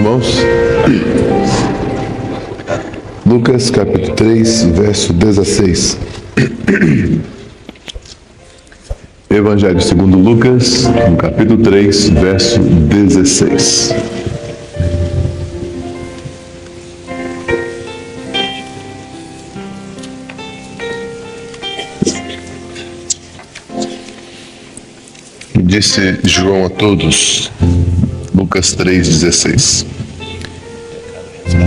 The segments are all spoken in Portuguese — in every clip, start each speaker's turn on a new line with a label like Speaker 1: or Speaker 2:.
Speaker 1: irmãos? Lucas capítulo 3, verso 16. Evangelho segundo Lucas, no capítulo 3, verso 16. Disse João a todos, Lucas 3,16: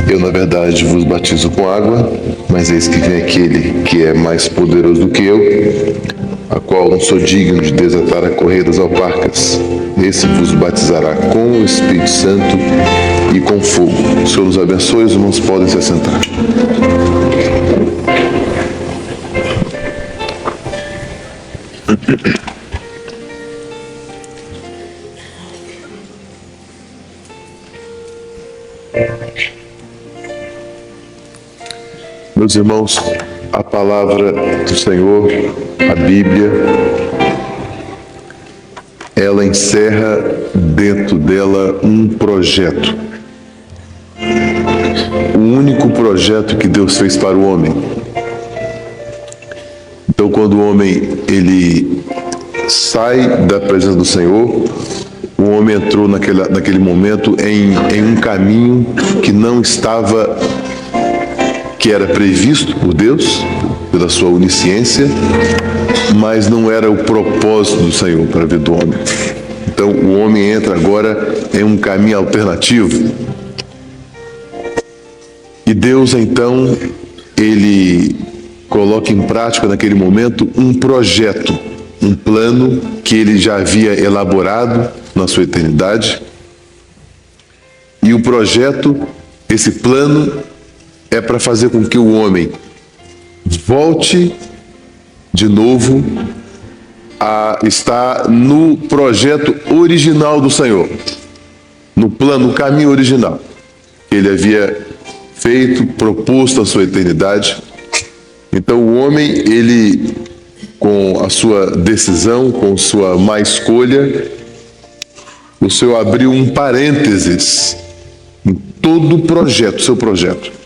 Speaker 1: Eu, na verdade, vos batizo com água, mas eis que vem aquele que é mais poderoso do que eu, a qual não sou digno de desatar a correia das alparcas. Esse vos batizará com o Espírito Santo e com fogo. O Senhor nos abençoe, os irmãos podem se assentar. Meus irmãos, a palavra do Senhor, a Bíblia, ela encerra dentro dela um projeto. O único projeto que Deus fez para o homem. Então, quando o homem ele sai da presença do Senhor, o homem entrou naquele momento em um caminho que não estava, que era previsto por Deus, pela sua onisciência, mas não era o propósito do Senhor para a vida do homem. Então o homem entra agora em um caminho alternativo. E Deus então, ele coloca em prática naquele momento um projeto, um plano que ele já havia elaborado na sua eternidade. E o projeto, esse plano, é para fazer com que o homem volte de novo a estar no projeto original do Senhor, no plano, no caminho original que ele havia feito, proposto à sua eternidade. Então o homem, ele, com a sua decisão, com sua má escolha, o Senhor abriu um parênteses em todo o projeto, seu projeto.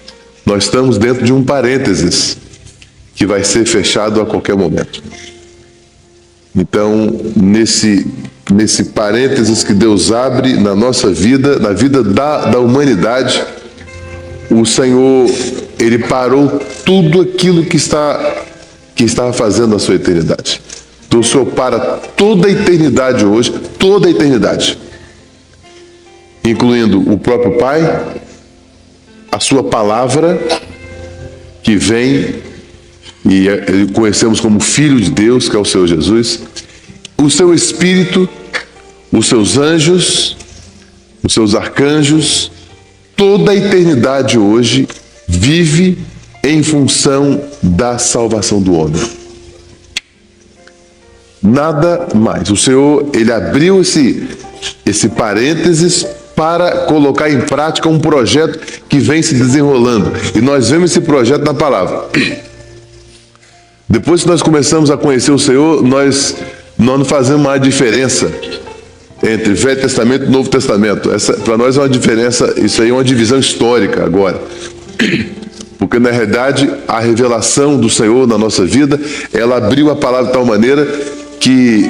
Speaker 1: Nós estamos dentro de um parênteses que vai ser fechado a qualquer momento. Então, nesse parênteses que Deus abre na nossa vida, na vida da humanidade, o Senhor, ele parou tudo aquilo que estava fazendo na sua eternidade. Então, o Senhor para toda a eternidade hoje, toda a eternidade, incluindo o próprio Pai, a sua palavra, que vem e conhecemos como Filho de Deus, que é o Senhor Jesus, o seu Espírito, os seus anjos, os seus arcanjos, toda a eternidade hoje vive em função da salvação do homem. Nada mais. O Senhor, ele abriu esse parênteses para colocar em prática um projeto que vem se desenrolando. E nós vemos esse projeto na palavra. Depois que nós começamos a conhecer o Senhor, nós não fazemos mais diferença entre Velho Testamento e Novo Testamento. Essa, para nós, é uma diferença, isso aí é uma divisão histórica agora. Porque, na realidade, a revelação do Senhor na nossa vida, ela abriu a palavra de tal maneira que,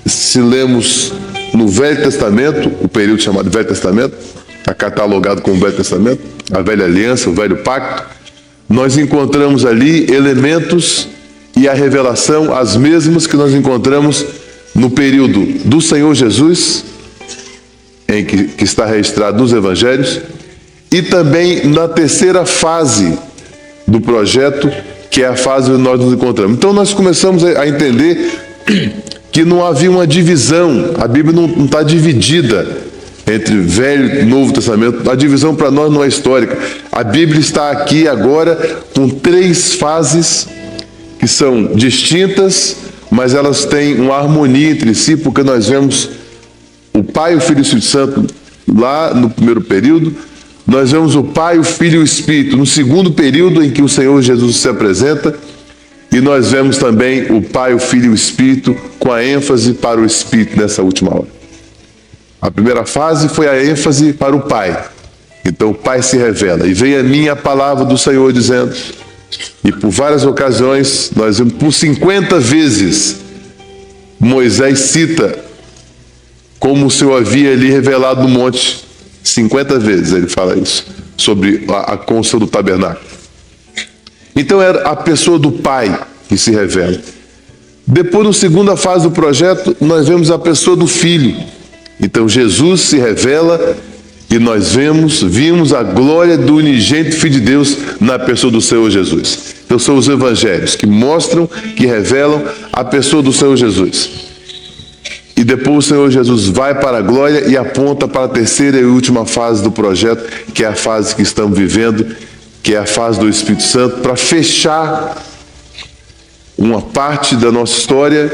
Speaker 1: se lemos no Velho Testamento, o período chamado Velho Testamento, está catalogado como Velho Testamento, a Velha Aliança, o Velho Pacto, nós encontramos ali elementos e a revelação, as mesmas que nós encontramos no período do Senhor Jesus, em que está registrado nos Evangelhos, e também na terceira fase do projeto, que é a fase onde nós nos encontramos. Então nós começamos a entender que não havia uma divisão, a Bíblia não está dividida entre Velho e Novo Testamento. A divisão para nós não é histórica. A Bíblia está aqui agora com 3 fases que são distintas, mas elas têm uma harmonia entre si, porque nós vemos o Pai, o Filho e o Espírito Santo lá no primeiro período, nós vemos o Pai, o Filho e o Espírito no segundo período em que o Senhor Jesus se apresenta, e nós vemos também o Pai, o Filho e o Espírito com a ênfase para o Espírito nessa última hora. A primeira fase foi a ênfase para o Pai, Então o Pai se revela. E veio a mim a palavra do Senhor dizendo, e por várias ocasiões, nós vemos por 50 vezes, Moisés cita como o Senhor havia lhe revelado no monte. 50 vezes ele fala isso, sobre a construção do tabernáculo. Então era a pessoa do Pai que se revela. Depois, na segunda fase do projeto, nós vemos a pessoa do Filho. Então Jesus se revela e nós vimos a glória do unigênito Filho de Deus na pessoa do Senhor Jesus. Então são os evangelhos que mostram, que revelam a pessoa do Senhor Jesus. E depois o Senhor Jesus vai para a glória e aponta para a terceira e última fase do projeto, que é a fase que estamos vivendo, que é a fase do Espírito Santo, para fechar uma parte da nossa história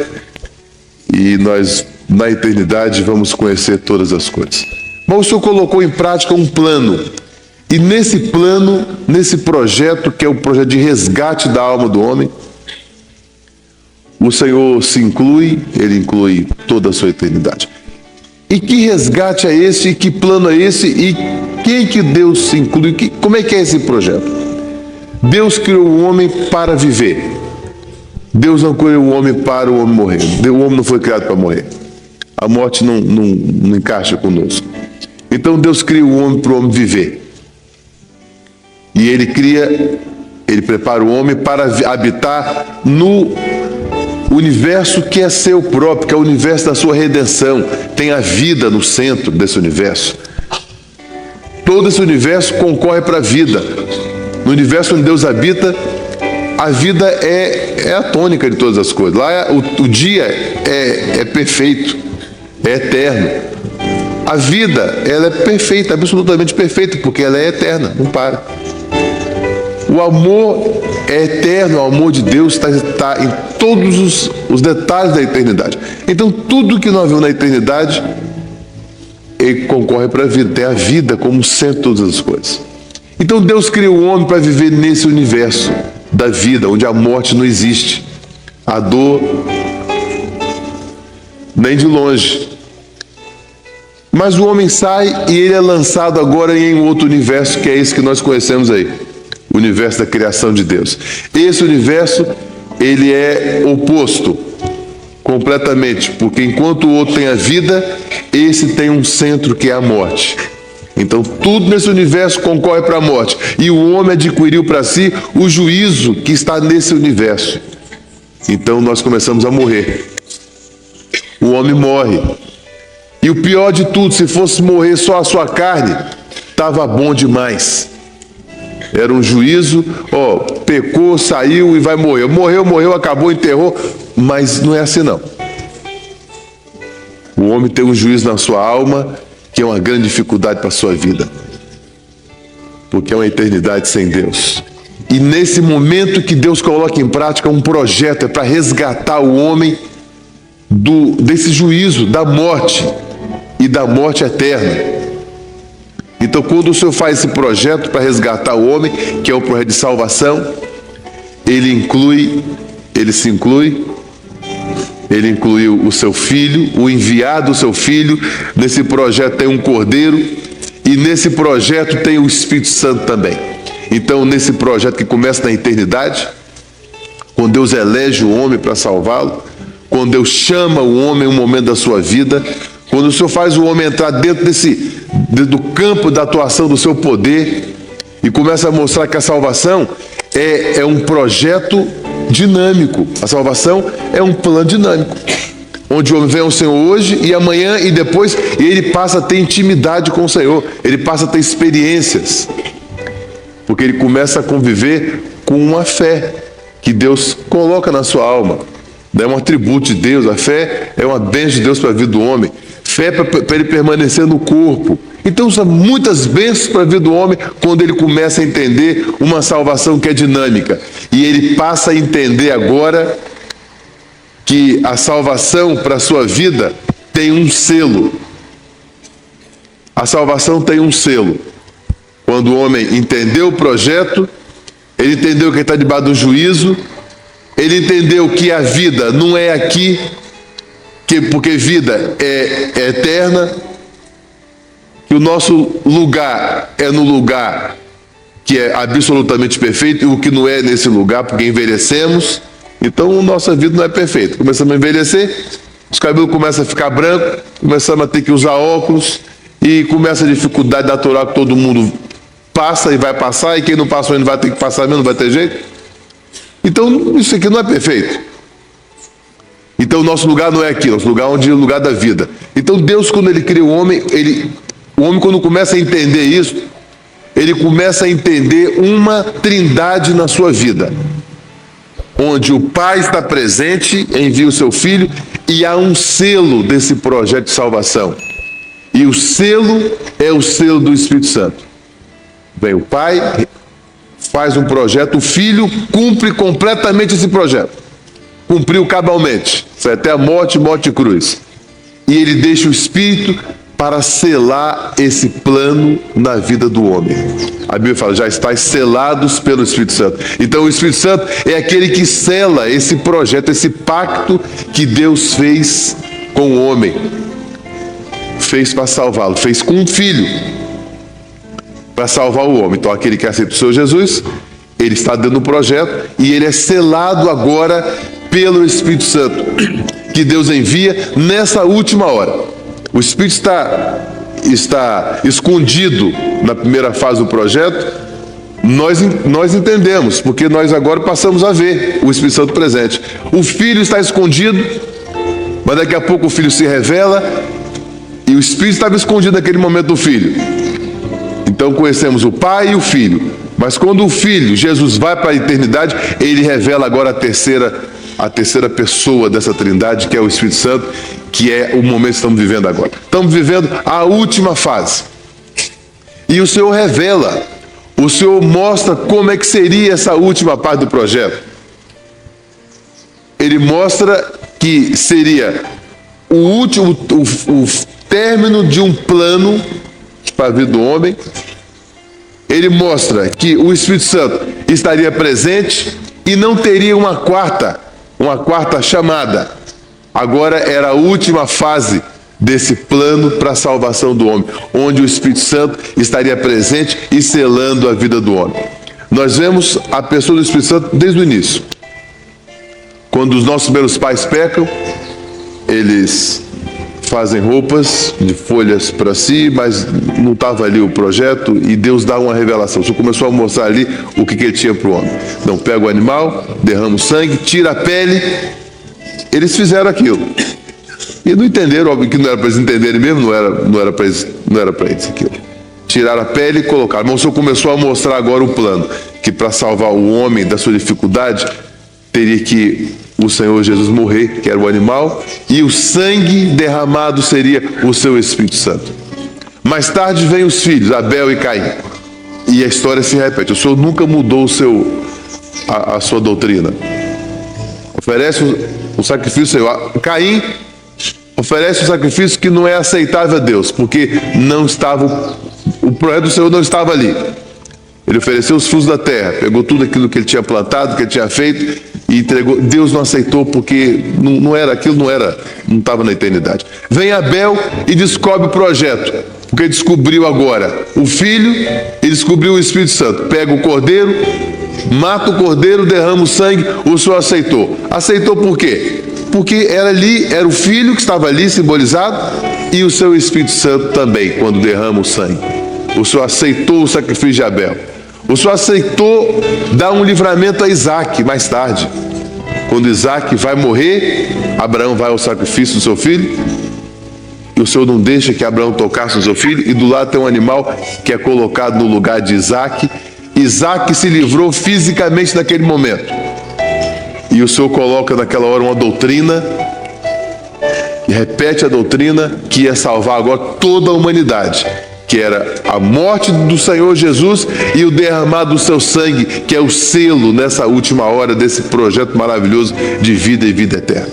Speaker 1: e nós, na eternidade, vamos conhecer todas as coisas. Mas o Senhor colocou em prática um plano. E nesse plano, nesse projeto, que é o projeto de resgate da alma do homem, o Senhor Ele inclui toda a sua eternidade. E que resgate é esse? E que plano é esse? E quem que Deus se inclui? Como é que é esse projeto? Deus criou o homem para viver. Deus não criou o homem para o homem morrer. O homem não foi criado para morrer. A morte não encaixa conosco. Então Deus cria o homem para o homem viver. E Ele prepara o homem para habitar no universo que é seu próprio, que é o universo da sua redenção. Tem a vida no centro desse universo. Todo esse universo concorre para a vida. No universo onde Deus habita, a vida é a tônica de todas as coisas. Lá o dia é perfeito, é eterno. A vida, ela é perfeita, absolutamente perfeita, porque ela é eterna, não para. O amor é eterno, o amor de Deus está em todos os detalhes da eternidade. Então, tudo que nós vemos na eternidade, ele concorre para a vida, tem a vida como centro de todas as coisas. Então, Deus criou o homem para viver nesse universo da vida, onde a morte não existe, a dor nem de longe. Mas o homem sai e ele é lançado agora em outro universo, que é esse que nós conhecemos aí, o universo da criação de Deus. Esse universo, ele é oposto completamente, porque enquanto o outro tem a vida, esse tem um centro que é a morte. Então tudo nesse universo concorre para a morte, e o homem adquiriu para si o juízo que está nesse universo. Então nós começamos a morrer. O homem morre. E o pior de tudo, se fosse morrer só a sua carne, estava bom demais. Era um juízo, pecou, saiu e vai morrer. Morreu, acabou, enterrou. Mas não é assim não. O homem tem um juízo na sua alma, que é uma grande dificuldade para a sua vida. Porque é uma eternidade sem Deus. E nesse momento que Deus coloca em prática um projeto, é para resgatar o homem desse juízo, da morte. E da morte eterna. Então, quando o Senhor faz esse projeto para resgatar o homem, que é o projeto de salvação, ele inclui o seu filho, o enviado do seu filho. Nesse projeto tem um cordeiro, e nesse projeto tem o Espírito Santo também. Então, nesse projeto que começa na eternidade, quando Deus elege o homem para salvá-lo, quando Deus chama o homem em um momento da sua vida, quando o Senhor faz o homem entrar dentro do campo da atuação do seu poder e começa a mostrar que a salvação é um projeto dinâmico. A salvação é um plano dinâmico, onde o homem vem ao Senhor hoje e amanhã e depois, e ele passa a ter intimidade com o Senhor, ele passa a ter experiências, porque ele começa a conviver com uma fé que Deus coloca na sua alma. É um atributo de Deus. A fé é uma bênção de Deus para a vida do homem. Fé para ele permanecer no corpo. Então são muitas bênçãos para a vida do homem quando ele começa a entender uma salvação que é dinâmica. E ele passa a entender agora que a salvação para a sua vida tem um selo. A salvação tem um selo. Quando o homem entendeu o projeto, ele entendeu que ele está debaixo do juízo, ele entendeu que a vida não é aqui, porque vida é eterna, que que o nosso lugar é no lugar que é absolutamente perfeito, e o que não é nesse lugar, porque envelhecemos, então nossa vida não é perfeita. Começamos a envelhecer, os cabelos começam a ficar brancos, começamos a ter que usar óculos, e começa a dificuldade natural que todo mundo passa e vai passar, e quem não passou ainda vai ter que passar mesmo, não vai ter jeito. Então isso aqui não é perfeito. Então o nosso lugar não é aqui, nosso lugar é onde é o lugar da vida. Então Deus, quando Ele cria o homem, o homem, quando começa a entender isso, ele começa a entender uma trindade na sua vida, onde o Pai está presente, envia o seu Filho, e há um selo desse projeto de salvação. E o selo é o selo do Espírito Santo. Vem o Pai, faz um projeto, o Filho cumpre completamente esse projeto. Cumpriu cabalmente, foi até a morte e cruz. E ele deixa o Espírito para selar esse plano na vida do homem. A Bíblia fala, já estáis selados pelo Espírito Santo. Então o Espírito Santo é aquele que sela esse projeto, esse pacto que Deus fez com o homem. Fez para salvá-lo, fez com um filho para salvar o homem. Então aquele que aceita o Senhor Jesus, ele está dentro do projeto e ele é selado agora pelo Espírito Santo, que Deus envia nessa última hora. O Espírito está escondido na primeira fase do projeto. Nós entendemos, porque nós agora passamos a ver o Espírito Santo presente. O Filho está escondido, mas daqui a pouco o Filho se revela, e o Espírito estava escondido naquele momento do Filho. Então conhecemos o Pai e o Filho, mas quando o Filho, Jesus, vai para a eternidade, ele revela agora a terceira pessoa dessa trindade, que é o Espírito Santo, que é o momento que estamos vivendo agora. Estamos vivendo a última fase. E o Senhor revela, o Senhor mostra como é que seria essa última parte do projeto. Ele mostra que seria o término de um plano para a vida do homem. Ele mostra que o Espírito Santo estaria presente e não teria uma quarta chamada. Agora era a última fase desse plano para a salvação do homem, onde o Espírito Santo estaria presente e selando a vida do homem. Nós vemos a pessoa do Espírito Santo desde o início. Quando os nossos primeiros pais pecam, eles fazem roupas de folhas para si, mas não estava ali o projeto, e Deus dá uma revelação. O Senhor começou a mostrar ali o que ele tinha para o homem. Então pega o animal, derrama o sangue, tira a pele. Eles fizeram aquilo. E não entenderam, óbvio que não era para eles entenderem mesmo, não era para eles aquilo. Tiraram a pele e colocaram. Mas o Senhor começou a mostrar agora o plano, que para salvar o homem da sua dificuldade, teria que o Senhor Jesus morrer, que era o animal, e o sangue derramado seria o seu Espírito Santo. Mais tarde vem os filhos, Abel e Caim. E a história se repete. O Senhor nunca mudou a sua doutrina. Oferece um sacrifício, Senhor. Caim oferece um sacrifício que não é aceitável a Deus, porque o projeto do Senhor não estava ali. Ele ofereceu os frutos da terra, pegou tudo aquilo que ele tinha plantado, que ele tinha feito, e entregou. Deus não aceitou, porque não estava na eternidade. Vem Abel e descobre o projeto, porque descobriu agora o Filho e descobriu o Espírito Santo. Pega o cordeiro, mata o cordeiro, derrama o sangue. O Senhor aceitou. Aceitou por quê? Porque era o Filho que estava ali simbolizado, e o seu Espírito Santo também, quando derrama o sangue. O Senhor aceitou o sacrifício de Abel. O Senhor aceitou dar um livramento a Isaac mais tarde. Quando Isaac vai morrer, Abraão vai ao sacrifício do seu filho, e o Senhor não deixa que Abraão tocasse no seu filho, e do lado tem um animal que é colocado no lugar de Isaac. Isaac se livrou fisicamente naquele momento. E o Senhor coloca naquela hora uma doutrina, e repete a doutrina que ia salvar agora toda a humanidade, que era a morte do Senhor Jesus e o derramado do seu sangue, que é o selo nessa última hora desse projeto maravilhoso de vida e vida eterna.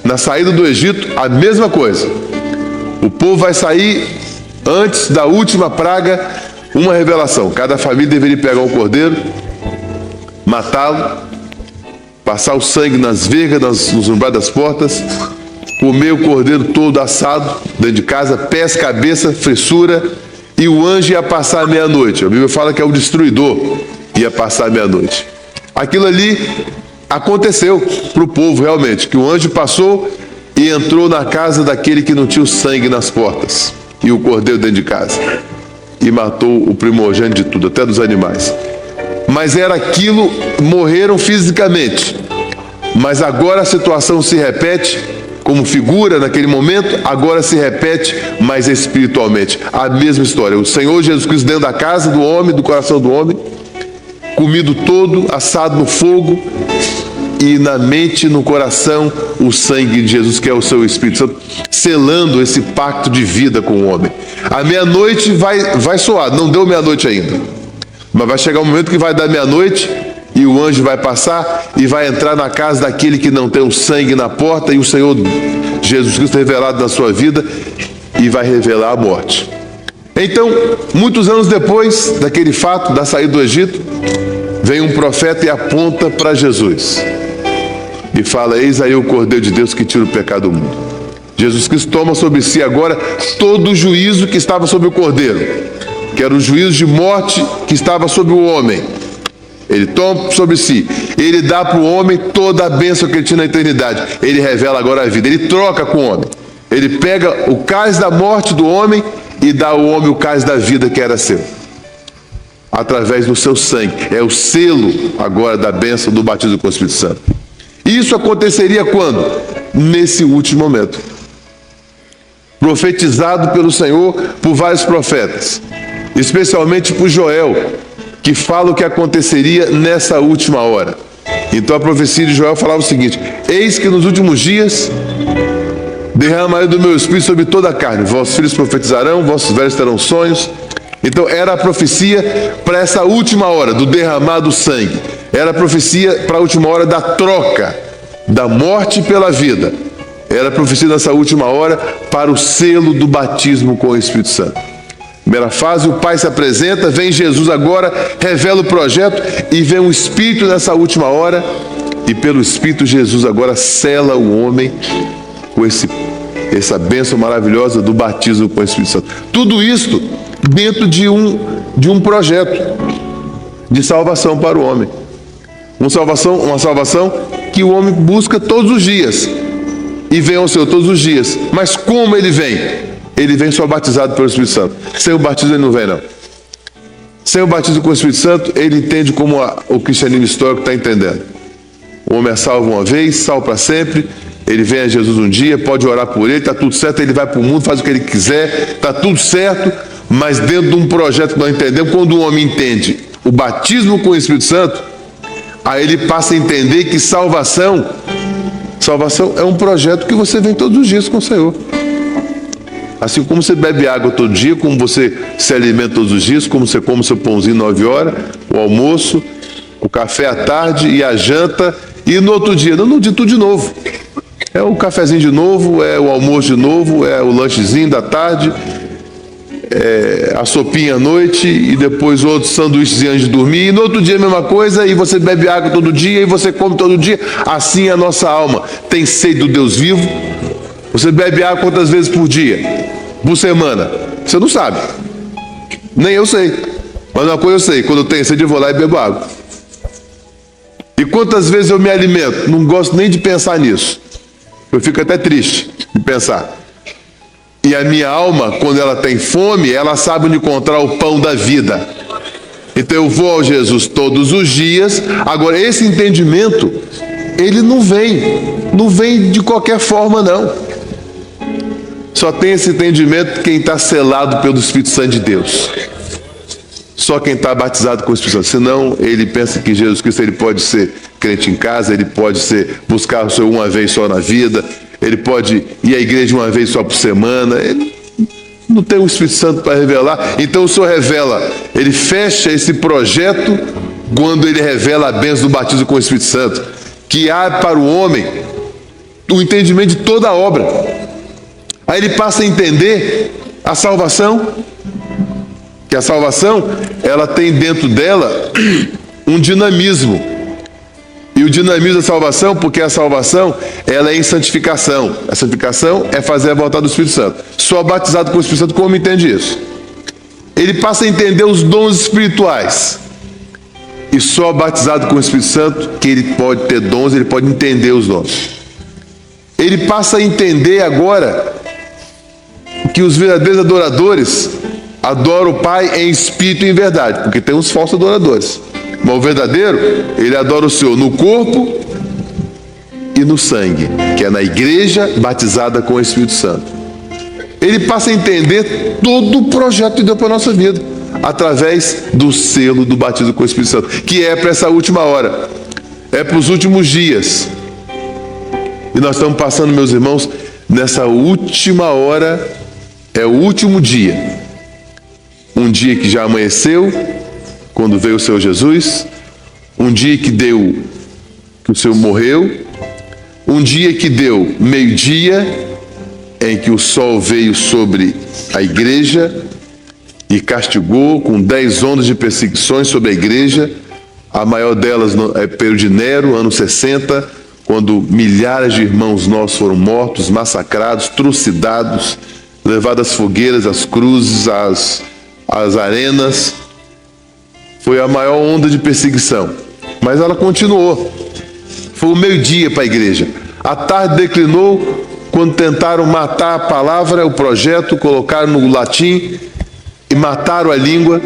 Speaker 1: Na saída do Egito, a mesma coisa. O povo vai sair antes da última praga, uma revelação. Cada família deveria pegar um cordeiro, matá-lo, passar o sangue nas vergas, nos umbrados das portas, comer o cordeiro todo assado dentro de casa, pés, cabeça, fressura, e o anjo ia passar a meia-noite. A Bíblia fala que é o destruidor, ia passar a meia-noite. Aquilo ali aconteceu para o povo realmente, que o anjo passou e entrou na casa daquele que não tinha o sangue nas portas, e o cordeiro dentro de casa, e matou o primogênito de tudo, até dos animais. Mas era aquilo, morreram fisicamente, mas agora a situação se repete como figura naquele momento, agora se repete, mas espiritualmente. A mesma história, o Senhor Jesus Cristo dentro da casa do homem, do coração do homem, comido todo, assado no fogo, e na mente e no coração o sangue de Jesus, que é o seu Espírito Santo, selando esse pacto de vida com o homem. A meia-noite vai soar, não deu meia-noite ainda, mas vai chegar um momento que vai dar meia-noite e o anjo vai passar e vai entrar na casa daquele que não tem o sangue na porta, e o Senhor Jesus Cristo revelado na sua vida, e vai revelar a morte. Então, muitos anos depois daquele fato, da saída do Egito, vem um profeta e aponta para Jesus e fala: eis aí o Cordeiro de Deus que tira o pecado do mundo. Jesus Cristo toma sobre si agora todo o juízo que estava sobre o Cordeiro, que era o juízo de morte que estava sobre o homem. Ele toma sobre si, ele dá para o homem toda a bênção que ele tinha na eternidade. Ele revela agora a vida, ele troca com o homem. Ele pega o cálice da morte do homem e dá ao homem o cálice da vida que era seu, através do seu sangue. É o selo agora da bênção do batismo com o Espírito Santo. Isso aconteceria quando? Nesse último momento, profetizado pelo Senhor por vários profetas, especialmente por Joel, que fala o que aconteceria nessa última hora. Então a profecia de Joel falava o seguinte: eis que nos últimos dias derramarei do meu espírito sobre toda a carne, vossos filhos profetizarão, vossos velhos terão sonhos. Então era a profecia para essa última hora do derramar do sangue, era a profecia para a última hora da troca da morte pela vida, era a profecia nessa última hora para o selo do batismo com o Espírito Santo. Primeira fase, o Pai se apresenta, vem Jesus agora, revela o projeto, e vem o Espírito nessa última hora, e pelo Espírito Jesus agora sela o homem com essa bênção maravilhosa do batismo com o Espírito Santo. Tudo isso dentro de um projeto de salvação para o homem. Uma salvação que o homem busca todos os dias, e vem ao Senhor todos os dias. Mas como ele vem? Ele vem só batizado pelo Espírito Santo. Sem o batismo ele não vem, não. Sem o batismo com o Espírito Santo, ele entende como o cristianismo histórico está entendendo. O homem é salvo uma vez, salvo para sempre. Ele vem a Jesus um dia, pode orar por ele, está tudo certo, ele vai para o mundo, faz o que ele quiser, está tudo certo, mas dentro de um projeto que nós entendemos, quando o homem entende o batismo com o Espírito Santo, aí ele passa a entender que salvação é um projeto que você vem todos os dias com o Senhor. Assim como você bebe água todo dia, como você se alimenta todos os dias, como você come o seu pãozinho 9 horas, o almoço, o café à tarde e a janta, e no outro dia, no dia tudo de novo. É o cafezinho de novo, é o almoço de novo, é o lanchezinho da tarde, é a sopinha à noite, e depois outro sanduíchezinho antes de dormir, e no outro dia a mesma coisa, e você bebe água todo dia, e você come todo dia. Assim é a nossa alma, tem sede do Deus vivo. Você bebe água quantas vezes por dia? Por semana? Você não sabe. Nem eu sei. Mas uma coisa eu sei, quando eu tenho sede eu vou lá e bebo água. E quantas vezes eu me alimento? Não gosto nem de pensar nisso. Eu fico até triste de pensar. E a minha alma, quando ela tem fome, ela sabe onde encontrar o pão da vida. Então eu vou ao Jesus todos os dias. Agora, esse entendimento, ele não vem de qualquer forma, não. Só tem esse entendimento quem está selado pelo Espírito Santo de Deus. Só quem está batizado com o Espírito Santo. Senão, ele pensa que Jesus Cristo ele pode ser crente em casa, ele pode buscar o Senhor uma vez só na vida, ele pode ir à igreja uma vez só por semana. Ele não tem o Espírito Santo para revelar. Então o Senhor revela, ele fecha esse projeto quando ele revela a bênção do batismo com o Espírito Santo, que abre para o homem o entendimento de toda a obra. Aí ele passa a entender a salvação, que a salvação, ela tem dentro dela um dinamismo. E o dinamismo da salvação, porque a salvação, ela é em santificação. A santificação é fazer a vontade do Espírito Santo. Só batizado com o Espírito Santo, como entende isso? Ele passa a entender os dons espirituais. E só batizado com o Espírito Santo, que ele pode ter dons, ele pode entender os dons. Ele passa a entender agora que os verdadeiros adoradores adoram o Pai em espírito e em verdade, porque tem uns falsos adoradores. Mas o verdadeiro, ele adora o Senhor no corpo e no sangue, que é na igreja batizada com o Espírito Santo. Ele passa a entender todo o projeto de Deus para a nossa vida, através do selo do batismo com o Espírito Santo, que é para essa última hora, é para os últimos dias. E nós estamos passando, meus irmãos, nessa última hora, é o último dia. Um dia que já amanheceu, quando veio o Senhor Jesus, um dia que o Senhor morreu, um dia que deu meio-dia, em que o sol veio sobre a igreja e castigou com 10 ondas de perseguições sobre a igreja. A maior delas é período de Nero, anos 60, quando milhares de irmãos nossos foram mortos, massacrados, trucidados, levados às fogueiras, às cruzes, às arenas. Foi a maior onda de perseguição, mas ela continuou. Foi o meio-dia para a igreja. A tarde declinou quando tentaram matar a palavra, o projeto, colocaram no latim e mataram a língua.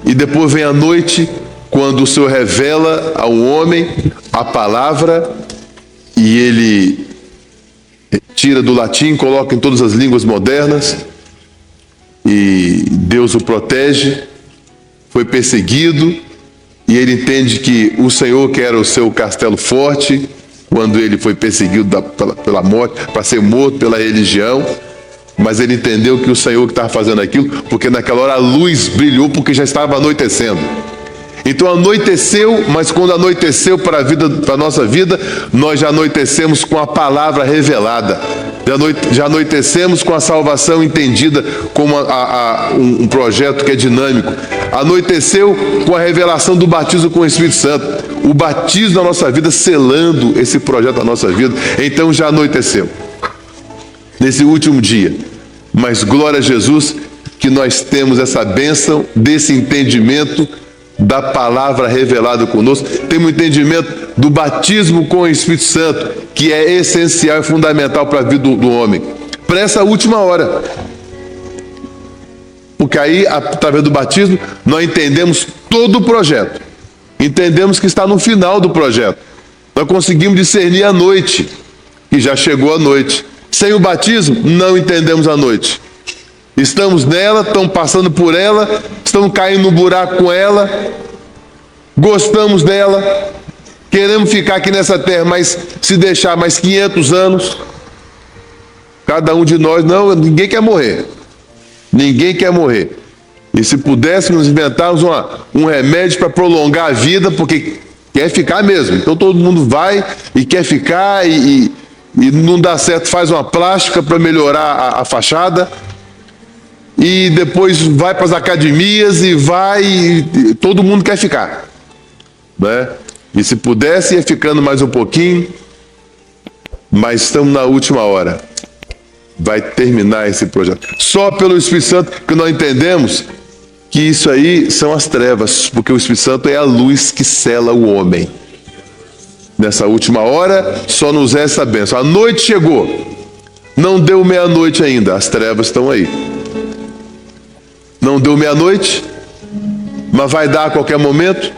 Speaker 1: E depois vem a noite, quando o Senhor revela ao homem a palavra e ele tira do latim, coloca em todas as línguas modernas e Deus o protege. Foi perseguido e ele entende que o Senhor, que era o seu castelo forte, quando ele foi perseguido pela morte, para ser morto pela religião, mas ele entendeu que o Senhor que estava fazendo aquilo, porque naquela hora a luz brilhou, porque já estava anoitecendo. Então anoiteceu, mas quando anoiteceu para a nossa vida, nós já anoitecemos com a palavra revelada. Já anoitecemos com a salvação entendida como um projeto que é dinâmico. Anoiteceu com a revelação do batismo com o Espírito Santo. O batismo da nossa vida selando esse projeto da nossa vida. Então já anoiteceu. Nesse último dia. Mas glória a Jesus que nós temos essa bênção desse entendimento da palavra revelada conosco. Temos um entendimento do batismo com o Espírito Santo, que é essencial e fundamental para a vida do homem, para essa última hora. Porque aí, através do batismo, nós entendemos todo o projeto. Entendemos que está no final do projeto. Nós conseguimos discernir a noite, que já chegou a noite. Sem o batismo, não entendemos a noite. Estamos nela, estamos passando por ela, estamos caindo no buraco com ela, gostamos dela, queremos ficar aqui nessa terra, mas se deixar mais 500 anos, cada um de nós, não, ninguém quer morrer. Ninguém quer morrer. E se pudéssemos inventarmos um remédio para prolongar a vida, porque quer ficar mesmo. Então todo mundo vai e quer ficar e não dá certo, faz uma plástica para melhorar a fachada. E depois vai para as academias e todo mundo quer ficar, né? E se pudesse ia ficando mais um pouquinho, mas estamos na última hora. Vai terminar esse projeto. Só pelo Espírito Santo que nós entendemos que isso aí são as trevas, porque o Espírito Santo é a luz que sela o homem. Nessa última hora só nos resta a bênção. A noite chegou, não deu meia-noite ainda, as trevas estão aí. Não deu meia-noite, mas vai dar a qualquer momento.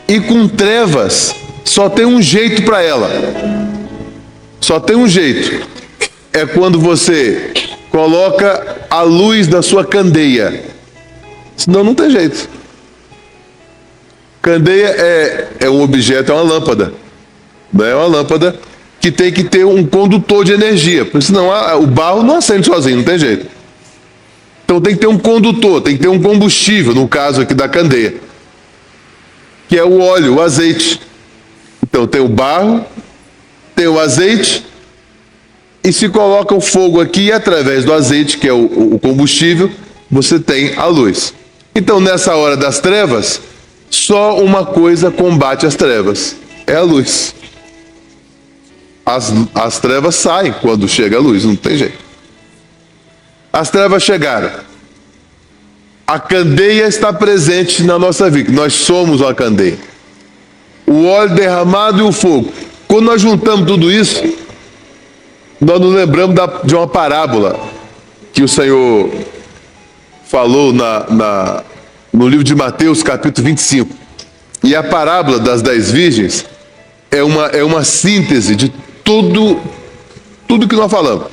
Speaker 1: E com trevas, só tem um jeito para ela. Só tem um jeito. É quando você coloca a luz da sua candeia. Senão não tem jeito. Candeia é um objeto, é uma lâmpada. Não é uma lâmpada que tem que ter um condutor de energia. Porque senão o barro não acende sozinho, não tem jeito. Então tem que ter um condutor, tem que ter um combustível, no caso aqui da candeia, que é o óleo, o azeite. Então tem o barro, tem o azeite, e se coloca o fogo aqui, e através do azeite, que é o combustível, você tem a luz. Então nessa hora das trevas, Só uma coisa combate as trevas, é a luz. As trevas saem quando chega a luz, não tem jeito. As trevas chegaram. A candeia está presente na nossa vida. Nós somos uma candeia. O óleo derramado e o fogo. Quando nós juntamos tudo isso, nós nos lembramos de uma parábola que o Senhor falou no livro de Mateus, capítulo 25. E a parábola das 10 virgens é uma síntese de tudo que nós falamos.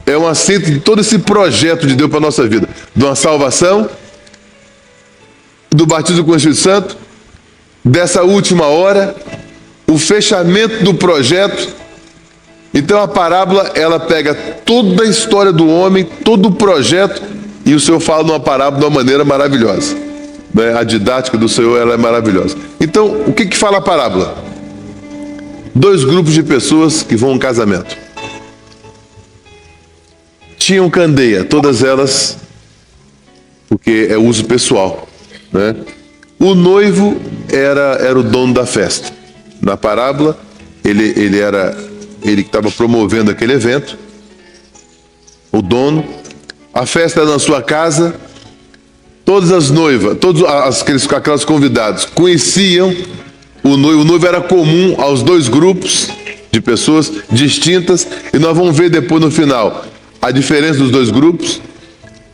Speaker 1: É uma síntese de todo esse projeto de Deus para a nossa vida. De uma salvação, do batismo com o Espírito Santo, dessa última hora, o fechamento do projeto. Então a parábola, ela pega toda a história do homem, todo o projeto, e o Senhor fala numa parábola de uma maneira maravilhosa. A didática do Senhor, ela é maravilhosa. Então, o que fala a parábola? 2 grupos de pessoas que vão a um casamento. Tinham candeia, todas elas, porque é uso pessoal, né? O noivo era o dono da festa. Na parábola, ele que estava promovendo aquele evento, o dono. A festa era na sua casa. Todas as noivas, todos aquelas convidados conheciam o noivo. O noivo era comum aos 2 grupos de pessoas distintas, e nós vamos ver depois no final a diferença dos 2 grupos.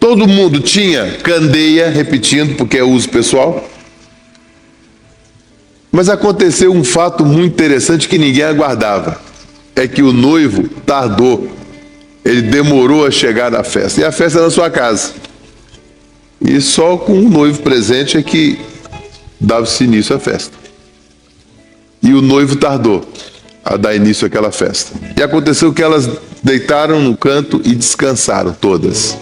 Speaker 1: Todo mundo tinha candeia, repetindo, porque é uso pessoal. Mas aconteceu um fato muito interessante que ninguém aguardava. É que o noivo tardou. Ele demorou a chegar na festa. E a festa era na sua casa. E só com o noivo presente é que dava-se início à festa. E o noivo tardou a dar início àquela festa. E aconteceu que elas deitaram no canto e descansaram todas.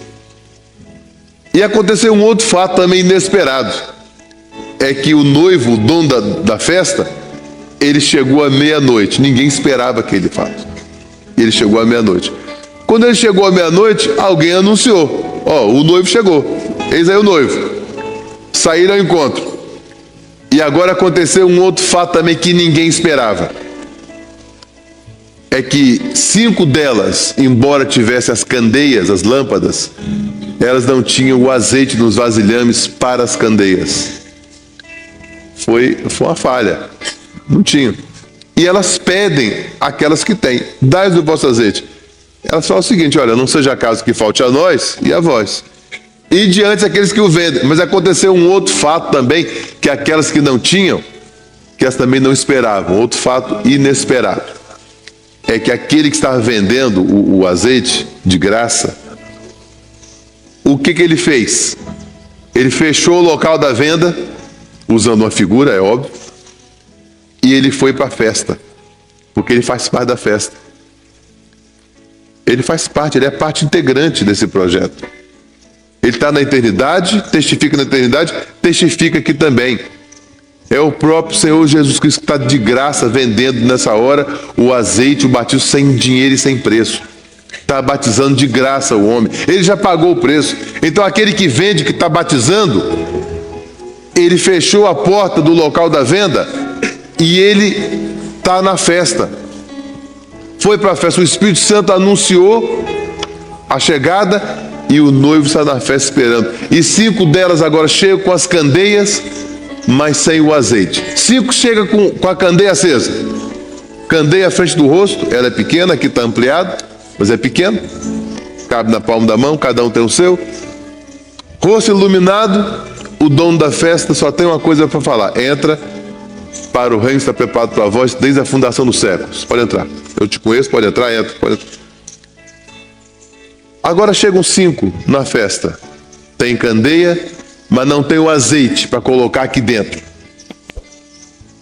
Speaker 1: E aconteceu um outro fato também inesperado. É que o noivo, o dono da festa, ele chegou à meia-noite. Ninguém esperava aquele fato. Ele chegou à meia-noite. Quando ele chegou à meia-noite, alguém anunciou: o noivo chegou. Eis aí o noivo. Saíram ao encontro. E agora aconteceu um outro fato também que ninguém esperava. É que 5 delas, embora tivessem as candeias, as lâmpadas, elas não tinham o azeite nos vasilhames para as candeias. Foi uma falha. Não tinham. E elas pedem aquelas que têm: dai-nos o vosso azeite. Elas falam o seguinte: olha, não seja caso que falte a nós e a vós. E diante daqueles que o vendem. Mas aconteceu um outro fato também, que aquelas que não tinham, que elas também não esperavam. Outro fato inesperado. É que aquele que estava vendendo o azeite de graça, o que ele fez? Ele fechou o local da venda, usando uma figura, é óbvio, e ele foi para a festa, porque ele faz parte da festa. Ele faz parte, ele é parte integrante desse projeto. Ele está na eternidade, testifica na eternidade, testifica aqui também. É o próprio Senhor Jesus Cristo que está de graça vendendo nessa hora o azeite, o batismo sem dinheiro e sem preço. Está batizando de graça o homem. Ele já pagou o preço. Então aquele que vende, que está batizando, ele fechou a porta do local da venda e ele está na festa. Foi para a festa. O Espírito Santo anunciou a chegada e o noivo está na festa esperando. E 5 delas agora chegam com as candeias, mas sem o azeite. 5 chegam com a candeia acesa. Candeia à frente do rosto, ela é pequena, aqui está ampliado, mas é pequeno. Cabe na palma da mão, cada um tem o seu. Rosto iluminado, o dono da festa só tem uma coisa para falar: entra, para o reino está preparado para vós desde a fundação dos séculos. Pode entrar. Eu te conheço, pode entrar, entra, pode entrar. Agora chegam 5 na festa. Tem candeia, mas não tem o azeite para colocar aqui dentro.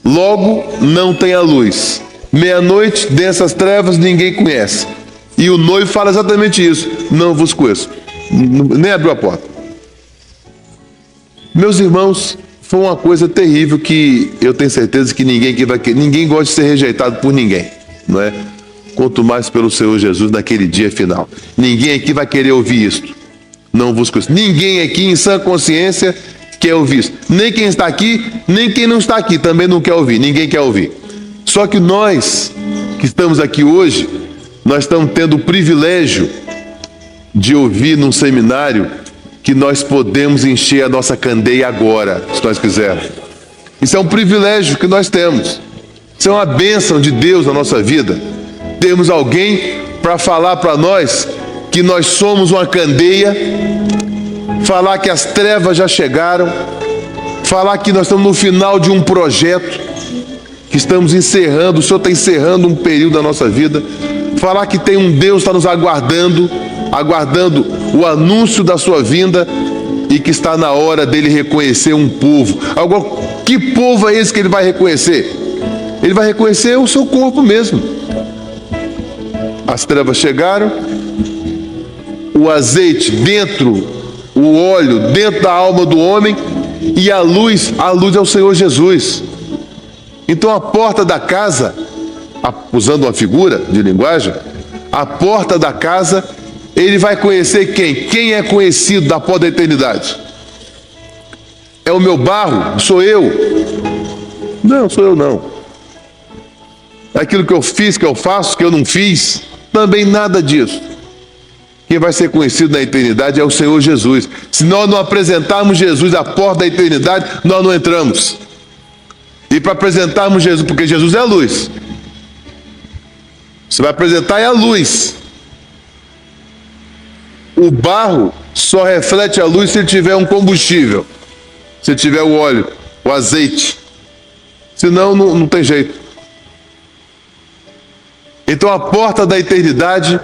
Speaker 1: Logo, não tem a luz. Meia-noite, densas trevas, ninguém conhece. E o noivo fala exatamente isso: não vos conheço. Nem abriu a porta. Meus irmãos, foi uma coisa terrível que eu tenho certeza que ninguém aqui vai querer. Ninguém gosta de ser rejeitado por ninguém, não é? Quanto mais pelo Senhor Jesus naquele dia final. Ninguém aqui vai querer ouvir isto. Não vos conheço. Ninguém aqui em sã consciência quer ouvir isso. Nem quem está aqui, nem quem não está aqui também não quer ouvir. Ninguém quer ouvir. Só que nós que estamos aqui hoje, nós estamos tendo o privilégio de ouvir num seminário que nós podemos encher a nossa candeia agora, se nós quisermos. Isso é um privilégio que nós temos. Isso é uma bênção de Deus na nossa vida. Temos alguém para falar para nós que nós somos uma candeia, falar que as trevas já chegaram, falar que nós estamos no final de um projeto, que estamos encerrando, o Senhor está encerrando um período da nossa vida, falar que tem um Deus que está nos aguardando o anúncio da sua vinda e que está na hora dele reconhecer um povo. Agora, que povo é esse que ele vai reconhecer? Ele vai reconhecer o seu corpo mesmo. As trevas chegaram, o azeite dentro, o óleo dentro da alma do homem e a luz é o Senhor Jesus. Então a porta da casa, usando uma figura de linguagem, a porta da casa, ele vai conhecer quem? Quem é conhecido da porta da eternidade? É o meu barro? Sou eu? Não, sou eu não. É aquilo que eu fiz, que eu faço, que eu não fiz? Também nada disso. Quem vai ser conhecido na eternidade é o Senhor Jesus. Se nós não apresentarmos Jesus à porta da eternidade, nós não entramos. E para apresentarmos Jesus, porque Jesus é a luz, você vai apresentar a luz. O barro só reflete a luz se ele tiver um combustível, se tiver o óleo, o azeite. Senão não tem jeito. Então a porta da eternidade,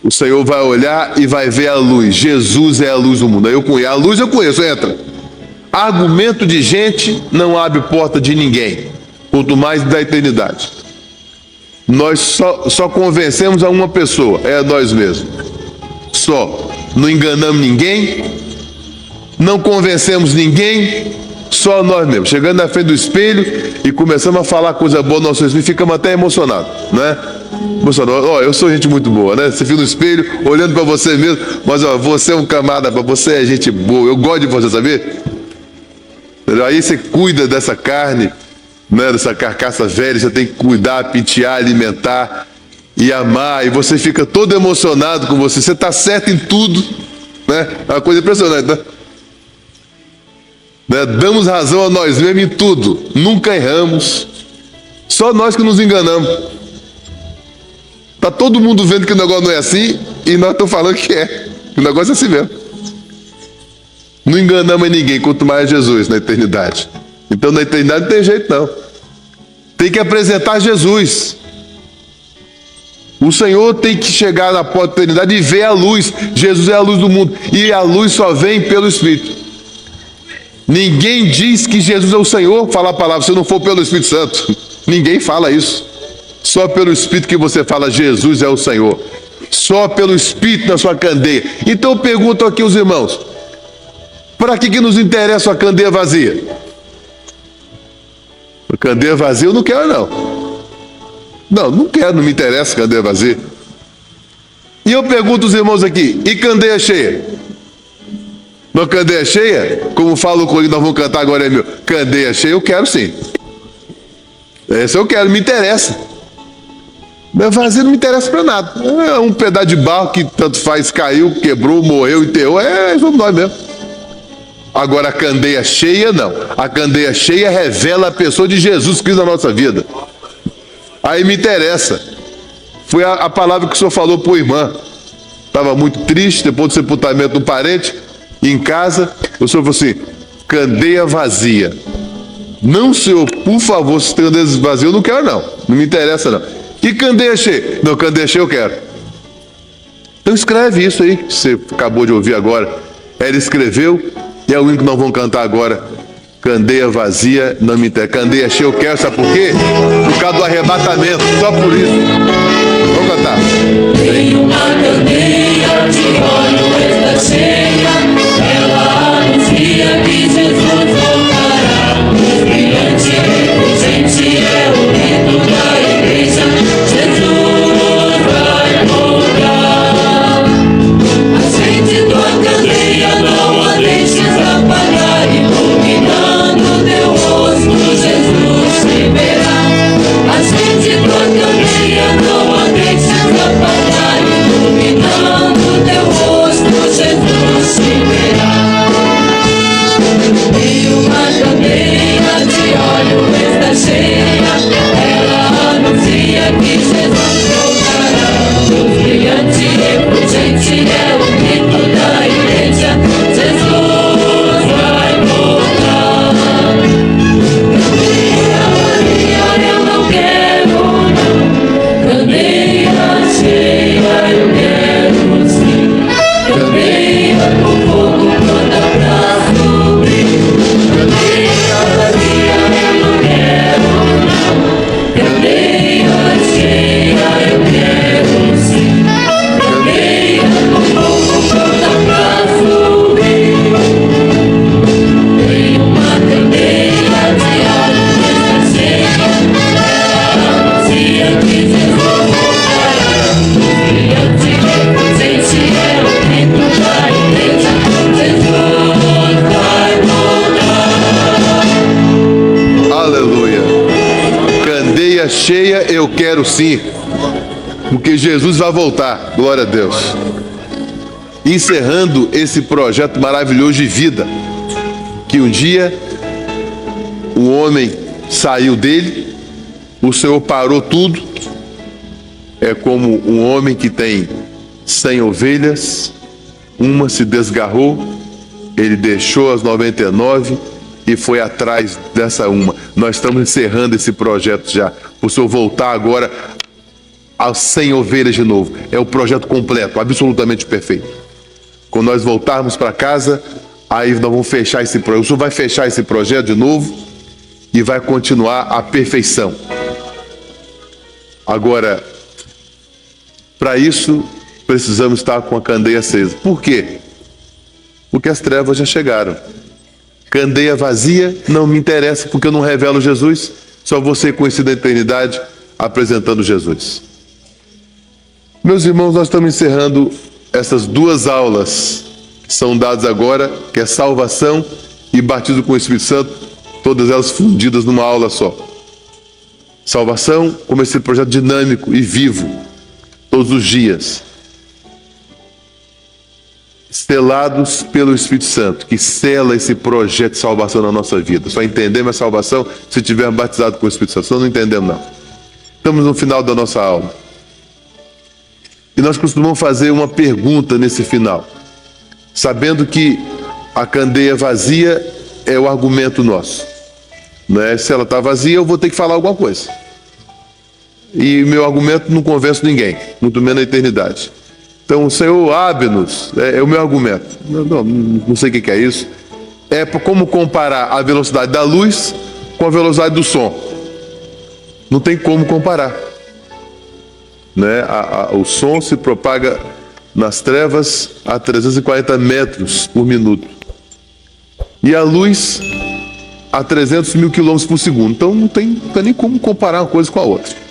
Speaker 1: o Senhor vai olhar e vai ver a luz. Jesus é a luz do mundo. A luz eu conheço, entra. Argumento de gente não abre porta de ninguém, quanto mais da eternidade. Nós só convencemos a uma pessoa, é a nós mesmos. Só. Não enganamos ninguém, não convencemos ninguém, só nós mesmos. Chegando na frente do espelho e começamos a falar coisa boa no nosso espelho, ficamos até emocionados, né? Emocionado. Eu sou gente muito boa, né? Você fica no espelho, olhando para você mesmo, mas você é um camarada, você é gente boa, eu gosto de você, sabe? Aí você cuida dessa carne, né, dessa carcaça velha, você tem que cuidar, pentear, alimentar e amar, e você fica todo emocionado com você, você está certo em tudo, né? É uma coisa impressionante, né? Damos razão a nós mesmos em tudo, nunca erramos, só nós que nos enganamos. Está todo mundo vendo que o negócio não é assim e nós estamos falando que é, que o negócio é assim mesmo. Não enganamos ninguém, quanto mais Jesus na eternidade. Então na eternidade não tem jeito não. Tem que apresentar Jesus. O Senhor tem que chegar na porta da eternidade e ver a luz. Jesus é a luz do mundo. E a luz só vem pelo Espírito. Ninguém diz que Jesus é o Senhor, fala a palavra, se não for pelo Espírito Santo. Ninguém fala isso. Só pelo Espírito que você fala, Jesus é o Senhor. Só pelo Espírito na sua candeia. Então eu pergunto aqui aos irmãos, para que nos interessa a candeia vazia? A candeia vazia eu não quero não. Não quero, não me interessa candeia vazia. E eu pergunto aos irmãos aqui, e candeia cheia? Uma candeia cheia, como fala o coro que nós vamos cantar agora, é meu, candeia cheia eu quero sim. Esse eu quero, me interessa. Mas vazio não me interessa para nada. É um pedaço de barro que tanto faz, caiu, quebrou, morreu, enterrou, somos nós mesmo. Agora a candeia cheia não. A candeia cheia revela a pessoa de Jesus Cristo na nossa vida. Aí me interessa. Foi a palavra que o senhor falou para a irmã. Estava muito triste depois do sepultamento do parente. Em casa, o senhor falou assim, candeia vazia. Não, senhor, por favor, se tem candeia vazia, eu não quero não. Não me interessa não. E candeia cheia? Não, candeia cheia eu quero. Então escreve isso aí, que você acabou de ouvir agora. Ela escreveu. E é o hino que nós vamos cantar agora. Candeia vazia, não me interessa. Candeia cheia eu quero, sabe por quê? Por causa do arrebatamento, só por isso. Vamos cantar.
Speaker 2: Tem uma candeia de óleo está cheia, ela anuncia que Jesus voltará. Brilhante e refulgente é o rito da igreja. Jesus vai voltar. Acende tua candeia, não a deixes apagar.
Speaker 1: cheia eu quero sim, porque Jesus vai voltar, glória a Deus. Encerrando esse projeto maravilhoso de vida, que um dia o homem saiu dele, o Senhor parou tudo. É como um homem que tem 100 ovelhas, uma se desgarrou, ele deixou as 99 e foi atrás dessa uma. Nós estamos encerrando esse projeto já. O Senhor voltar agora às 100 ovelhas de novo. É o projeto completo, absolutamente perfeito. Quando nós voltarmos para casa, aí nós vamos fechar esse projeto. O Senhor vai fechar esse projeto de novo e vai continuar a perfeição. Agora, para isso, precisamos estar com a candeia acesa. Por quê? Porque as trevas já chegaram. Candeia vazia não me interessa, porque eu não revelo Jesus. Só vou ser conhecido na eternidade apresentando Jesus. Meus irmãos, nós estamos encerrando essas duas aulas que são dadas agora, que é salvação e batismo com o Espírito Santo, todas elas fundidas numa aula só. Salvação como esse projeto dinâmico e vivo, todos os dias. Selados pelo Espírito Santo, que sela esse projeto de salvação na nossa vida. Só entendemos a salvação se tivermos batizado com o Espírito Santo. Senão não entendemos, não. Estamos no final da nossa aula. E nós costumamos fazer uma pergunta nesse final, sabendo que a candeia vazia é o argumento nosso. Né? Se ela está vazia, eu vou ter que falar alguma coisa. E meu argumento não convence ninguém, muito menos na eternidade. Então, o Senhor abre-nos, é o meu argumento. Não sei o que é isso. É como comparar a velocidade da luz com a velocidade do som. Não tem como comparar. Né? O som se propaga nas trevas a 340 metros por minuto. E a luz a 300 mil quilômetros por segundo. Então, não tem nem como comparar uma coisa com a outra.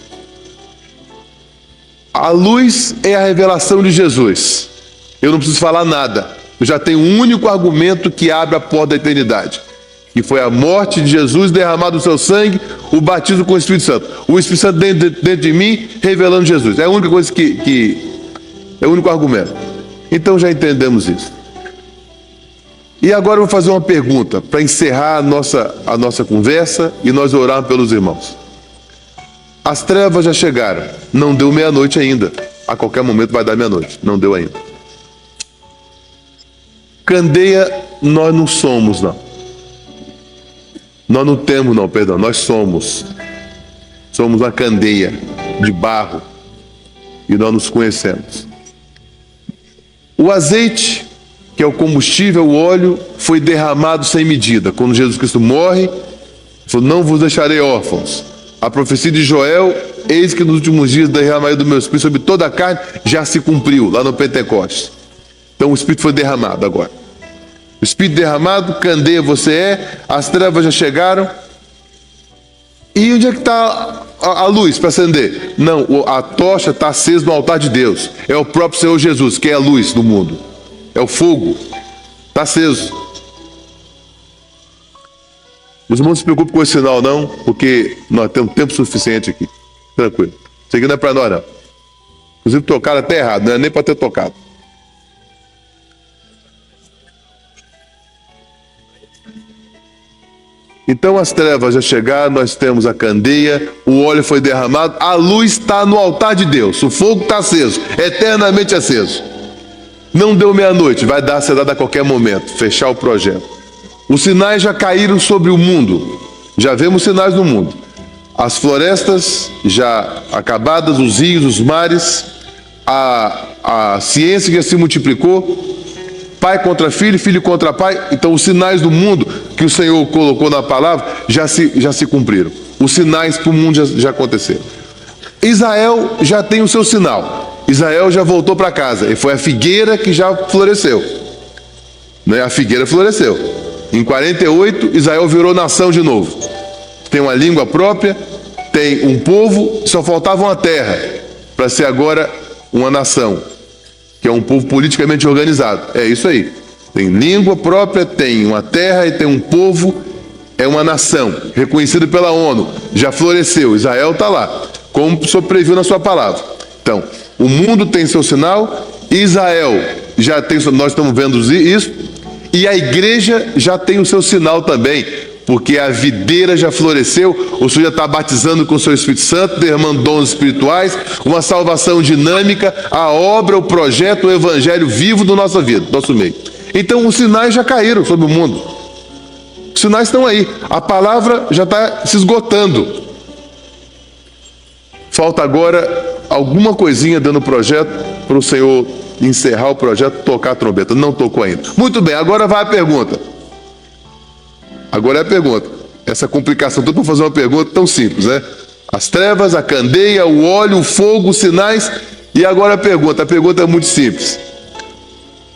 Speaker 1: A luz é a revelação de Jesus. Eu não preciso falar nada. Eu já tenho um único argumento que abre a porta da eternidade, que foi a morte de Jesus, derramado o seu sangue, o batismo com o Espírito Santo. O Espírito Santo dentro de mim, revelando Jesus. É a única coisa que é o único argumento. Então já entendemos isso. E agora eu vou fazer uma pergunta para encerrar a nossa conversa e nós orarmos pelos irmãos. As trevas já chegaram. Não deu meia-noite ainda. A qualquer momento vai dar meia-noite. Não deu ainda. Candeia nós não somos, não. Nós não temos, não, perdão. Nós somos. Somos uma candeia de barro. E nós nos conhecemos. O azeite, que é o combustível, o óleo, foi derramado sem medida. Quando Jesus Cristo morre, ele falou, não vos deixarei órfãos. A profecia de Joel, eis que nos últimos dias derramarei do meu Espírito sobre toda a carne, já se cumpriu lá no Pentecostes. Então o Espírito foi derramado agora. O Espírito derramado, candeia você é, as trevas já chegaram. E onde é que está a luz para acender? Não, a tocha está acesa no altar de Deus. É o próprio Senhor Jesus, que é a luz do mundo. É o fogo, está aceso. Os irmãos não se preocupem com esse sinal, não, porque nós temos tempo suficiente aqui. Tranquilo. Isso aqui não é para nós, não. Inclusive, tocaram até errado, não é nem para ter tocado. Então, as trevas já chegaram, nós temos a candeia, o óleo foi derramado, a luz está no altar de Deus, o fogo está aceso, eternamente aceso. Não deu meia-noite, vai dar a qualquer momento, fechar o projeto. Os sinais já caíram sobre o mundo. Já vemos sinais no mundo. As florestas já acabadas, os rios, os mares, a ciência que se multiplicou, pai contra filho, filho contra pai. Então os sinais do mundo que o Senhor colocou na palavra já se cumpriram. Os sinais para o mundo já aconteceram. Israel já tem o seu sinal. Israel já voltou para casa. E foi a figueira que já floresceu. Né? A figueira floresceu. Em 48, Israel virou nação de novo. Tem uma língua própria, tem um povo, só faltava uma terra para ser agora uma nação, que é um povo politicamente organizado. É isso aí. Tem língua própria, tem uma terra e tem um povo é uma nação reconhecida pela ONU, já floresceu, Israel está lá, como o Senhor previu na sua palavra. Então, o mundo tem seu sinal, Israel já tem, nós estamos vendo isso, e a igreja já tem o seu sinal também, porque a videira já floresceu, o Senhor já está batizando com o seu Espírito Santo, derramando dons espirituais, uma salvação dinâmica, a obra, o projeto, o evangelho vivo da nossa vida, do nosso meio. Então os sinais já caíram sobre o mundo. Os sinais estão aí. A palavra já está se esgotando. Falta agora alguma coisinha dando o projeto para o Senhor encerrar o projeto, tocar a trombeta. Não tocou ainda. Muito bem, agora vai a pergunta. Agora é a pergunta. Essa complicação toda para fazer uma pergunta tão simples, né? As trevas, a candeia, o óleo, o fogo, os sinais. E agora a pergunta. A pergunta é muito simples.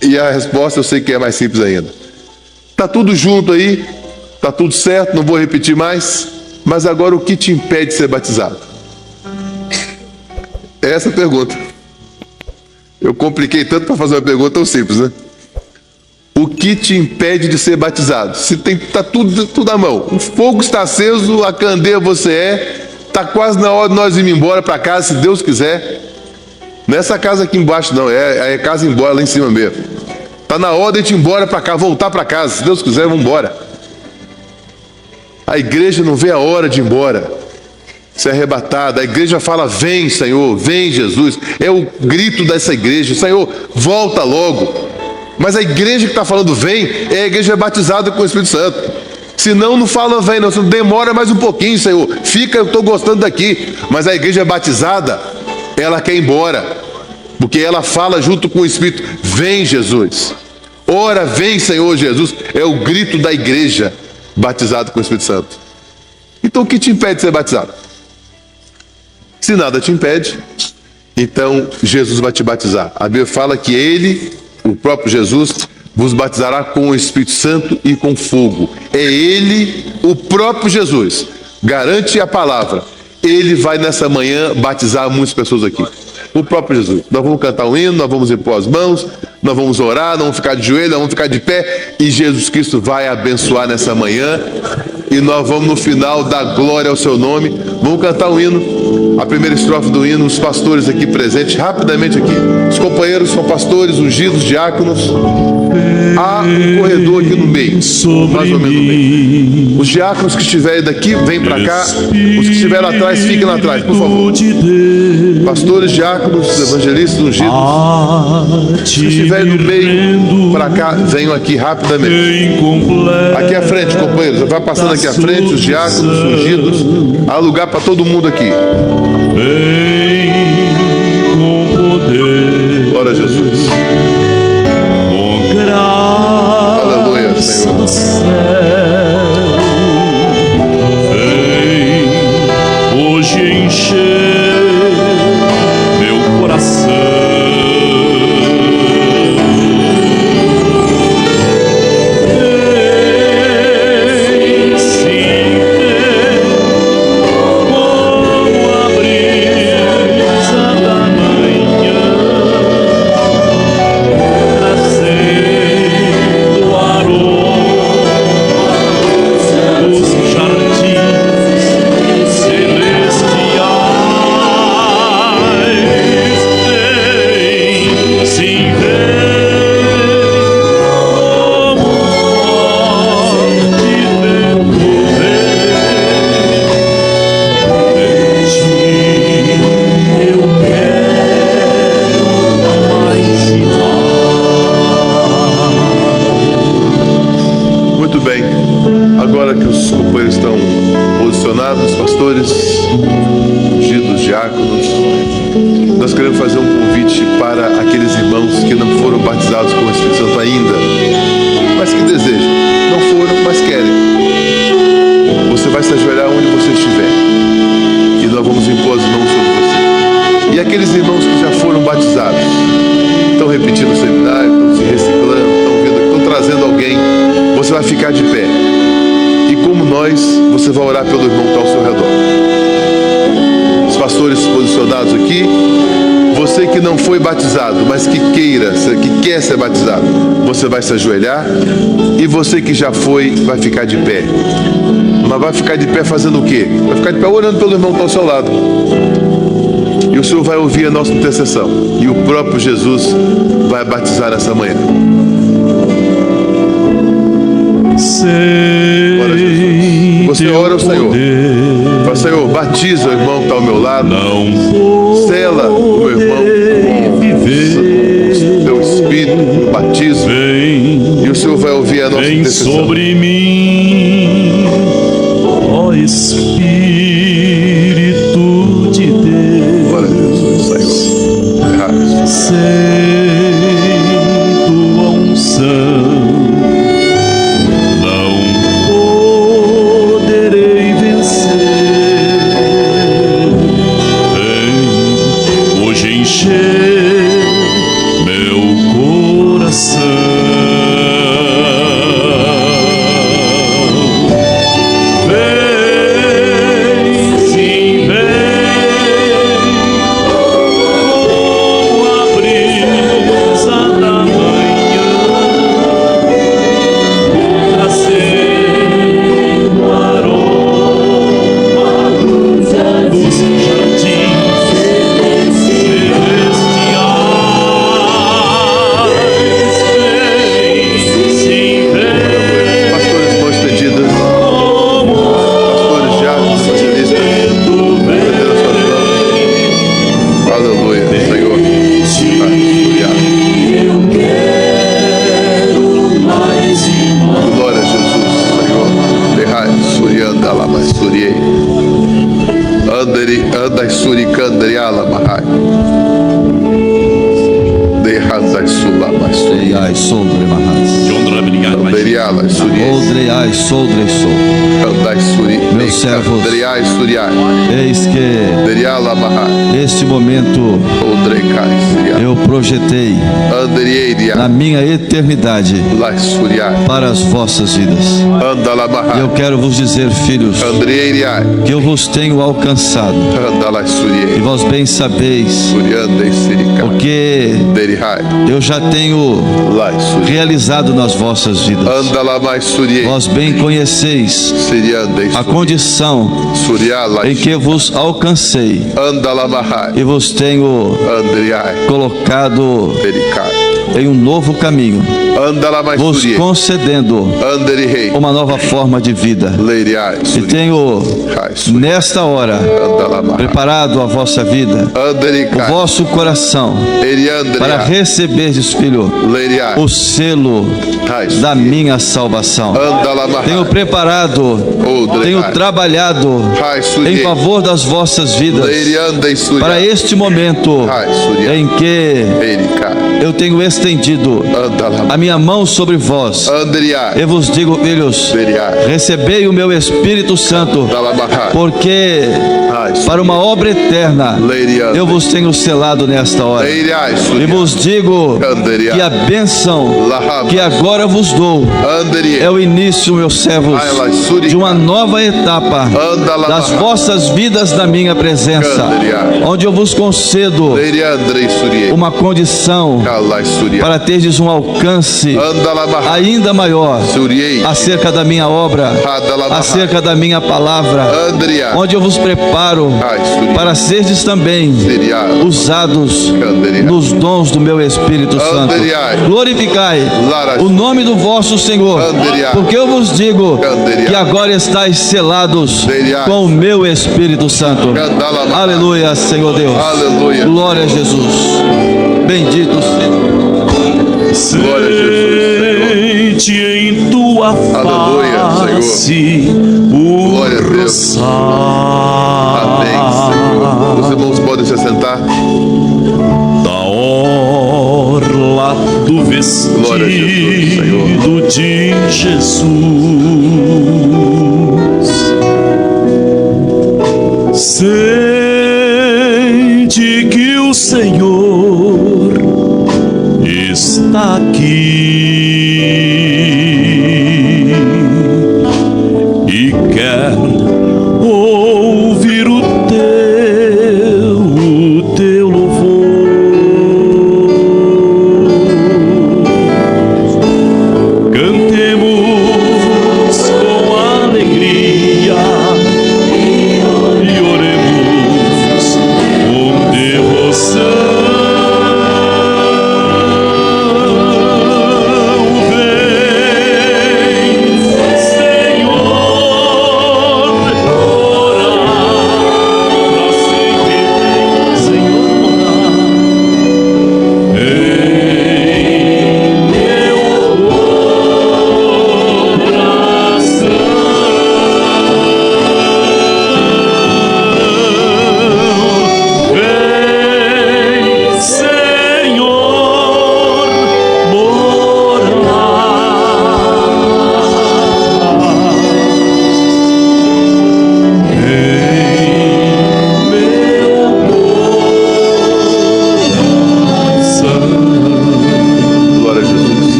Speaker 1: E a resposta eu sei que é mais simples ainda. Está tudo junto aí, está tudo certo, não vou repetir mais. Mas agora o que te impede de ser batizado? É essa a pergunta. Eu compliquei tanto para fazer uma pergunta tão simples, né? O que te impede de ser batizado? Se está tudo à mão. O fogo está aceso, a candeia você é. Está quase na hora de nós irmos embora para casa, se Deus quiser. Não é essa casa aqui embaixo, não. É a casa embora lá em cima mesmo. Está na hora de a gente ir embora para cá, voltar para casa. Se Deus quiser, vamos embora. A igreja não vê a hora de ir embora, ser arrebatada. A igreja fala: vem, Senhor, vem, Jesus. É o grito dessa igreja: Senhor, volta logo. Mas a igreja que está falando vem é a igreja batizada com o Espírito Santo. Senão não fala vem, não. Demora mais um pouquinho, Senhor. Fica, eu estou gostando daqui. Mas a igreja batizada, ela quer ir embora, porque ela fala junto com o Espírito: vem, Jesus. Ora, vem, Senhor Jesus. É o grito da igreja batizada com o Espírito Santo. Então o que te impede de ser batizado? Se nada te impede, então Jesus vai te batizar. A Bíblia fala que Ele, o próprio Jesus, vos batizará com o Espírito Santo e com fogo. É Ele, o próprio Jesus, garante a palavra. Ele vai nessa manhã batizar muitas pessoas aqui. O próprio Jesus. Nós vamos cantar um hino, nós vamos impor as mãos, nós vamos orar, nós vamos ficar de joelho, nós vamos ficar de pé, e Jesus Cristo vai abençoar nessa manhã, e nós vamos no final dar glória ao seu nome. Vamos cantar um hino, a primeira estrofe do hino, os pastores aqui presentes, rapidamente aqui. Os companheiros são pastores, ungidos, diáconos. Há um corredor aqui no meio, mais ou menos no meio. Os diáconos que estiverem daqui, vêm para cá. Os que estiverem lá atrás, fiquem lá atrás, por favor. Pastores, diáconos, evangelistas, ungidos. Os que estiverem no meio, para cá, venham aqui rapidamente. Aqui à frente, companheiros. Vai passando aqui à frente, os diáconos, ungidos. Há lugar para todo mundo aqui.
Speaker 3: Vem com poder.
Speaker 1: Glória a Jesus.
Speaker 3: Aleluia,
Speaker 1: Senhor.
Speaker 3: Vem hoje encher meu coração. Vem sinter como a brisa da manhã, trazendo aroma dos jardins celestiais. Vem, sim, vem como forte vento, vem de ti eu quero mais te
Speaker 1: Muito bem. Agora que os companheiros estão posicionados, pastores, ungidos, diáconos, nós queremos fazer um convite para aqueles irmãos que não foram batizados com o Espírito Santo ainda, mas que desejam. Não foram, mas querem. Você vai se ajoelhar onde você estiver, e nós vamos impor as mãos sobre você. E aqueles irmãos que já foram batizados, estão repetindo o seminário, estão se reciclando, estão vindo, estão trazendo alguém, você vai ficar de pé. E como nós, você vai orar pelo irmão que está ao seu redor. Os pastores posicionados aqui, você você que não foi batizado, mas que quer ser batizado, você vai se ajoelhar. E você que já foi, vai ficar de pé. Mas vai ficar de pé fazendo o quê? Vai ficar de pé orando pelo irmão que está ao seu lado. E o Senhor vai ouvir a nossa intercessão. E o próprio Jesus vai batizar nessa manhã. Ora, Jesus. Você ora ao Senhor. Fala, Senhor, batiza o irmão que está ao meu lado. Sela o meu irmão com o teu Espírito, o batismo. E o Senhor vai ouvir a nossa intercessão.
Speaker 3: Vem sobre mim, ó Espírito de Deus.
Speaker 1: Glória a Jesus, Senhor.
Speaker 3: Sem tua unção não poderei vencer. Vem hoje encher meu coração.
Speaker 4: Meus servos, eis que neste momento eu projetei na minha eternidade para as vossas vidas. E eu quero vos dizer, filhos, que eu vos tenho alcançado, e vós bem sabeis o que eu já tenho realizado nas vossas vidas. Vós bem conheceis a condição em que vos alcancei e vos tenho colocado em um novo caminho, vos concedendo uma nova forma de vida. E tenho nesta hora preparado a vossa vida, o vosso coração, para receberdes, filho, o selo da minha salvação. Tenho preparado, tenho trabalhado em favor das vossas vidas para este momento em que eu tenho estendido a minha mão sobre vós. Eu vos digo, filhos, recebei o meu Espírito Santo, porque para uma obra eterna eu vos tenho selado nesta hora. E vos digo que a bênção que agora vos dou é o início, meus servos, de uma nova etapa das vossas vidas na minha presença, onde eu vos concedo uma condição para terdes um alcance ainda maior acerca da minha obra, acerca da minha palavra, onde eu vos preparo para serdes também usados nos dons do meu Espírito Santo. Glorificai o nome do vosso Senhor, porque eu vos digo que agora estáis selados com o meu Espírito Santo. Aleluia, Senhor Deus. Glória a Jesus. Bendito seja.
Speaker 1: Glória a Jesus,
Speaker 3: sente em tua face o roçar.
Speaker 1: Amém, Senhor. Os irmãos podem se assentar.
Speaker 3: Da orla do vestido
Speaker 1: Glória a Jesus, Senhor.
Speaker 3: de Jesus. Sente que o Senhor está aqui e quer ouvir o teu louvor.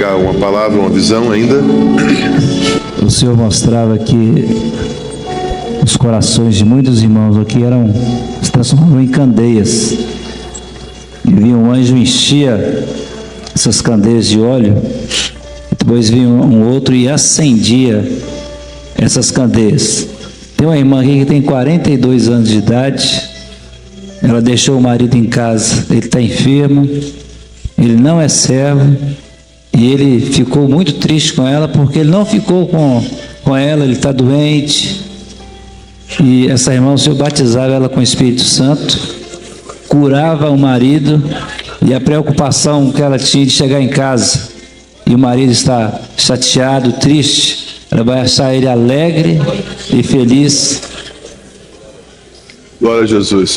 Speaker 1: pegar uma palavra, uma visão ainda.
Speaker 5: O Senhor mostrava que os corações de muitos irmãos aqui se transformavam em candeias. E vinha um anjo, enchia essas candeias de óleo, e depois vinha um outro e acendia essas candeias. Tem uma irmã aqui que tem 42 anos de idade, ela deixou o marido em casa, ele está enfermo, ele não é servo, e ele ficou muito triste com ela, porque ele não ficou com ela, ele está doente. E essa irmã, o Senhor batizava ela com o Espírito Santo, curava o marido, e a preocupação que ela tinha de chegar em casa, e o marido está chateado, triste, ela vai achar ele alegre e feliz.
Speaker 1: Glória a Jesus.